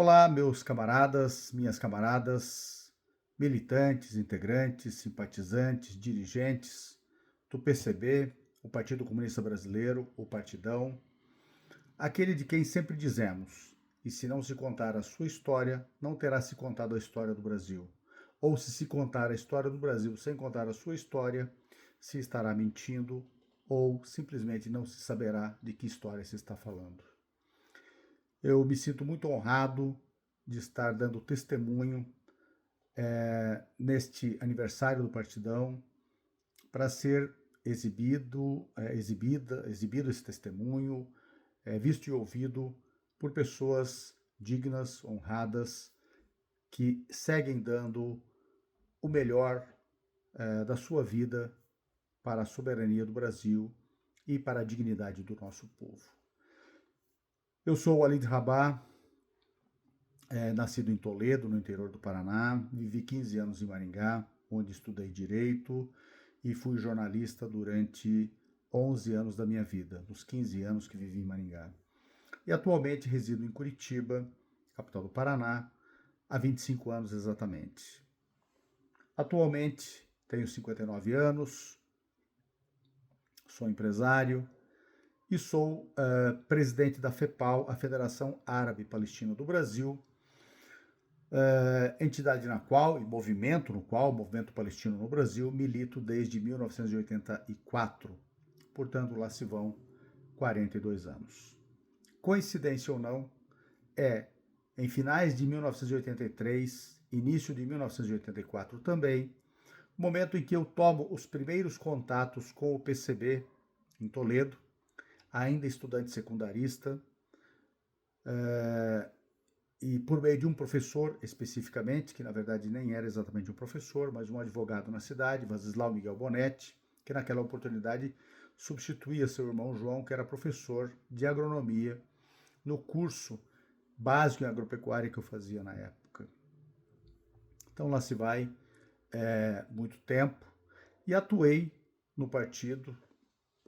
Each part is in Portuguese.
Olá, meus camaradas, minhas camaradas, militantes, integrantes, simpatizantes, dirigentes do PCB, o Partido Comunista Brasileiro, o Partidão, aquele de quem sempre dizemos: e se não se contar a sua história, não terá se contado a história do Brasil. Ou se contar a história do Brasil sem contar a sua história, se estará mentindo ou simplesmente não se saberá de que história se está falando. Eu me sinto muito honrado de estar dando testemunho neste aniversário do Partidão para ser exibido esse testemunho, visto e ouvido por pessoas dignas, honradas, que seguem dando o melhor da sua vida para a soberania do Brasil e para a dignidade do nosso povo. Eu sou o Walid Rabah, nascido em Toledo, no interior do Paraná, vivi 15 anos em Maringá, onde estudei Direito e fui jornalista durante 11 anos da minha vida, dos 15 anos que vivi em Maringá. E atualmente resido em Curitiba, capital do Paraná, há 25 anos exatamente. Atualmente tenho 59 anos, sou empresário e sou presidente da FEPAL, a Federação Árabe Palestina do Brasil, entidade na qual, e movimento no qual, o Movimento Palestino no Brasil, milito desde 1984. Portanto, lá se vão 42 anos. Coincidência ou não, em finais de 1983, início de 1984 também, momento em que eu tomo os primeiros contatos com o PCB em Toledo, ainda estudante secundarista, e por meio de um professor especificamente, que na verdade nem era exatamente um professor, mas um advogado na cidade, Vasislau Miguel Bonetti, que naquela oportunidade substituía seu irmão João, que era professor de agronomia no curso básico em agropecuária que eu fazia na época. Então lá se vai muito tempo e atuei no partido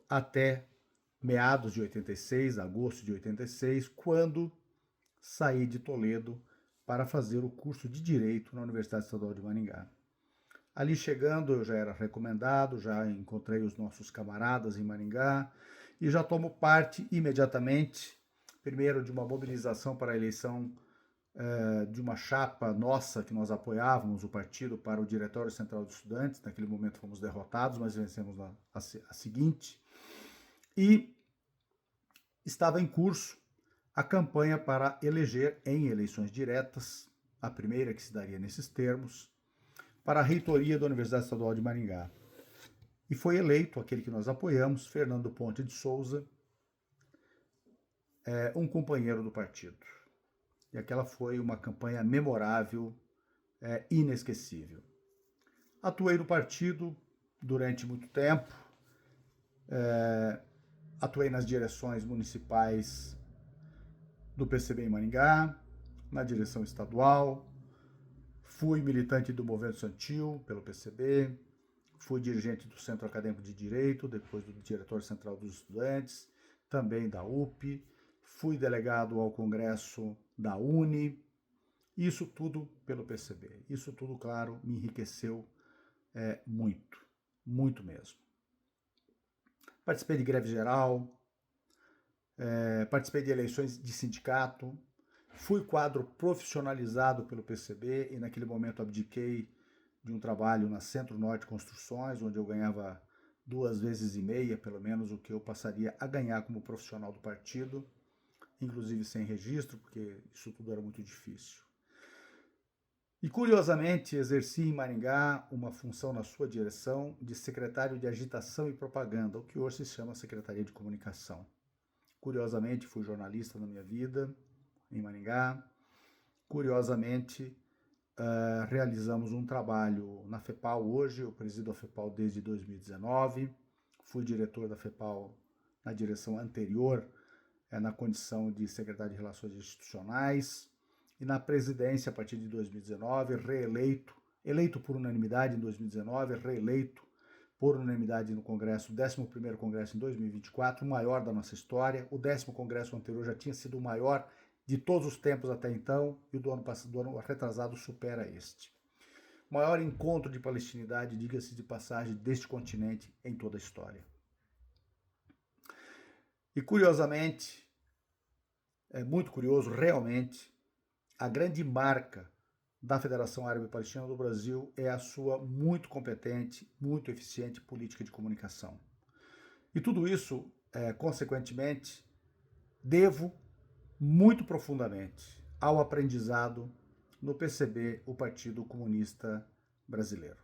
até meados de 86, agosto de 86, quando saí de Toledo para fazer o curso de Direito na Universidade Estadual de Maringá. Ali chegando, eu já era recomendado, já encontrei os nossos camaradas em Maringá e já tomo parte imediatamente, primeiro de uma mobilização para a eleição de uma chapa nossa que nós apoiávamos o partido para o Diretório Central dos Estudantes. Naquele momento fomos derrotados, mas vencemos a seguinte. E estava em curso a campanha para eleger em eleições diretas, a primeira que se daria nesses termos, para a reitoria da Universidade Estadual de Maringá. E foi eleito aquele que nós apoiamos, Fernando Ponte de Souza, um companheiro do partido. E aquela foi uma campanha memorável, inesquecível. Atuei no partido durante muito tempo, atuei nas direções municipais do PCB em Maringá, na direção estadual, fui militante do Movimento Estudantil pelo PCB, fui dirigente do Centro Acadêmico de Direito, depois do Diretório Central dos Estudantes, também da UP, fui delegado ao Congresso da UNE, isso tudo pelo PCB. Isso tudo, claro, me enriqueceu muito, muito mesmo. Participei de greve geral, participei de eleições de sindicato, fui quadro profissionalizado pelo PCB e naquele momento abdiquei de um trabalho na Centro-Norte Construções, onde eu ganhava 2,5 vezes, pelo menos, o que eu passaria a ganhar como profissional do partido, inclusive sem registro, porque isso tudo era muito difícil. E, curiosamente, exerci em Maringá uma função na sua direção de secretário de Agitação e Propaganda, o que hoje se chama Secretaria de Comunicação. Curiosamente, fui jornalista na minha vida, em Maringá. Curiosamente, realizamos um trabalho na FEPAL hoje, eu presido a FEPAL desde 2019, fui diretor da FEPAL na direção anterior, na condição de secretário de Relações Institucionais, e na presidência a partir de 2019, eleito por unanimidade em 2019, reeleito por unanimidade no Congresso, o 11º Congresso em 2024, o maior da nossa história. O 10º Congresso anterior já tinha sido o maior de todos os tempos até então, e o do ano retrasado supera este. O maior encontro de palestinidade, diga-se de passagem, deste continente em toda a história. E curiosamente, é muito curioso realmente, a grande marca da Federação Árabe Palestina do Brasil é a sua muito competente, muito eficiente política de comunicação. E tudo isso, consequentemente, devo muito profundamente ao aprendizado no PCB, o Partido Comunista Brasileiro.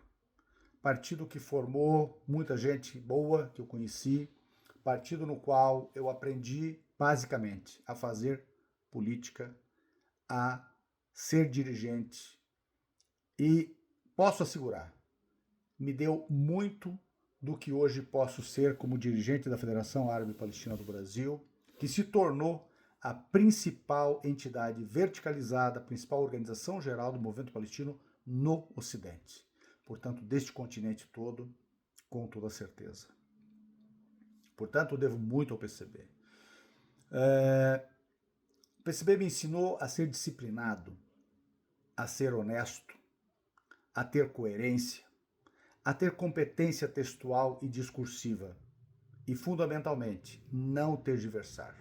Partido que formou muita gente boa que eu conheci, partido no qual eu aprendi basicamente a fazer política, a ser dirigente e posso assegurar, me deu muito do que hoje posso ser como dirigente da Federação Árabe Palestina do Brasil, que se tornou a principal entidade verticalizada, a principal organização geral do movimento palestino no Ocidente. Portanto, deste continente todo, com toda certeza. Portanto, eu devo muito ao PCB. O PCB me ensinou a ser disciplinado, a ser honesto, a ter coerência, a ter competência textual e discursiva e, fundamentalmente, não tergiversar.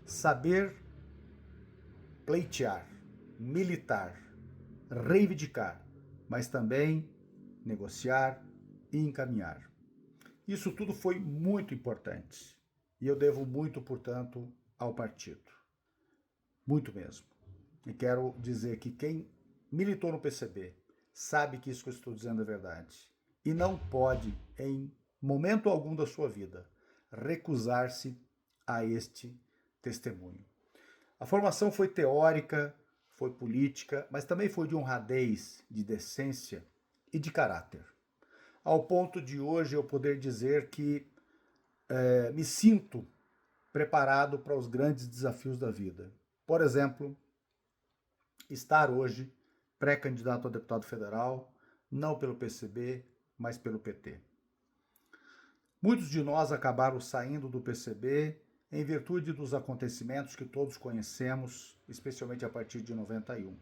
Saber pleitear, militar, reivindicar, mas também negociar e encaminhar. Isso tudo foi muito importante e eu devo muito, portanto, ao partido. Muito mesmo. E quero dizer que quem militou no PCB sabe que isso que eu estou dizendo é verdade e não pode, em momento algum da sua vida, recusar-se a este testemunho. A formação foi teórica, foi política, mas também foi de honradez, de decência e de caráter. Ao ponto de hoje eu poder dizer que me sinto preparado para os grandes desafios da vida. Por exemplo, estar hoje pré-candidato a deputado federal, não pelo PCB, mas pelo PT. Muitos de nós acabaram saindo do PCB em virtude dos acontecimentos que todos conhecemos, especialmente a partir de 91.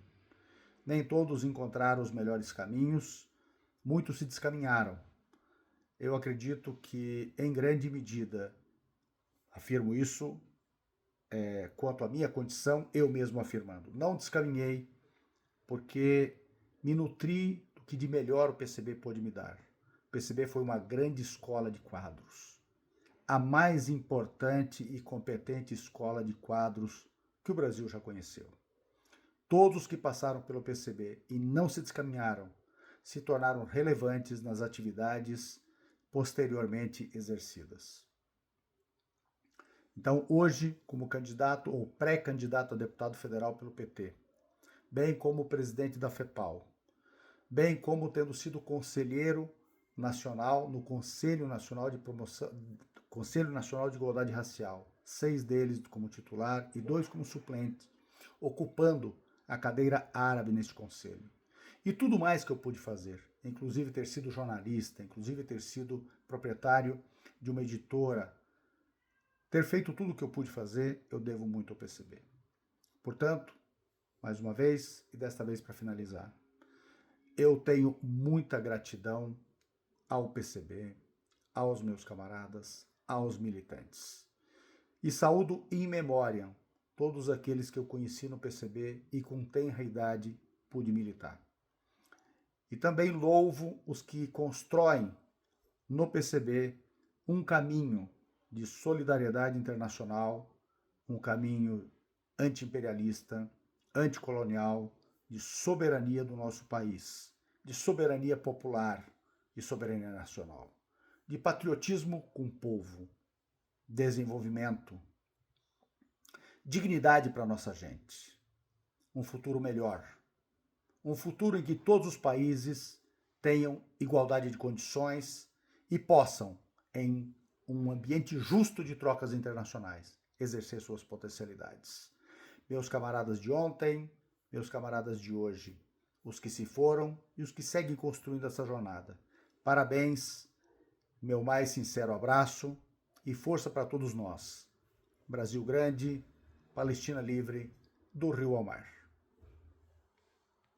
Nem todos encontraram os melhores caminhos, muitos se descaminharam. Eu acredito que, em grande medida, afirmo isso quanto à minha condição, eu mesmo afirmando. Não descaminhei porque me nutri do que de melhor o PCB pôde me dar. O PCB foi uma grande escola de quadros. A mais importante e competente escola de quadros que o Brasil já conheceu. Todos que passaram pelo PCB e não se descaminharam se tornaram relevantes nas atividades posteriormente exercidas. Então, hoje, como candidato ou pré-candidato a deputado federal pelo PT, bem como presidente da FEPAL, bem como tendo sido conselheiro nacional no Conselho Nacional de Promoção, Conselho Nacional de Igualdade Racial, 6 deles como titular e 2 como suplente, ocupando a cadeira árabe neste conselho. E tudo mais que eu pude fazer, inclusive ter sido jornalista, inclusive ter sido proprietário de uma editora, ter feito tudo o que eu pude fazer, eu devo muito ao PCB. Portanto, mais uma vez, e desta vez para finalizar, eu tenho muita gratidão ao PCB, aos meus camaradas, aos militantes. E saúdo in memoriam todos aqueles que eu conheci no PCB e com tenra idade pude militar. E também louvo os que constroem no PCB um caminho de solidariedade internacional, um caminho anti-imperialista, anticolonial, de soberania do nosso país, de soberania popular e soberania nacional, de patriotismo com o povo, desenvolvimento, dignidade para a nossa gente, um futuro melhor, um futuro em que todos os países tenham igualdade de condições e possam, em um ambiente justo de trocas internacionais, exercer suas potencialidades. Meus camaradas de ontem, meus camaradas de hoje, os que se foram e os que seguem construindo essa jornada. Parabéns, meu mais sincero abraço e força para todos nós. Brasil grande, Palestina livre, do rio ao mar.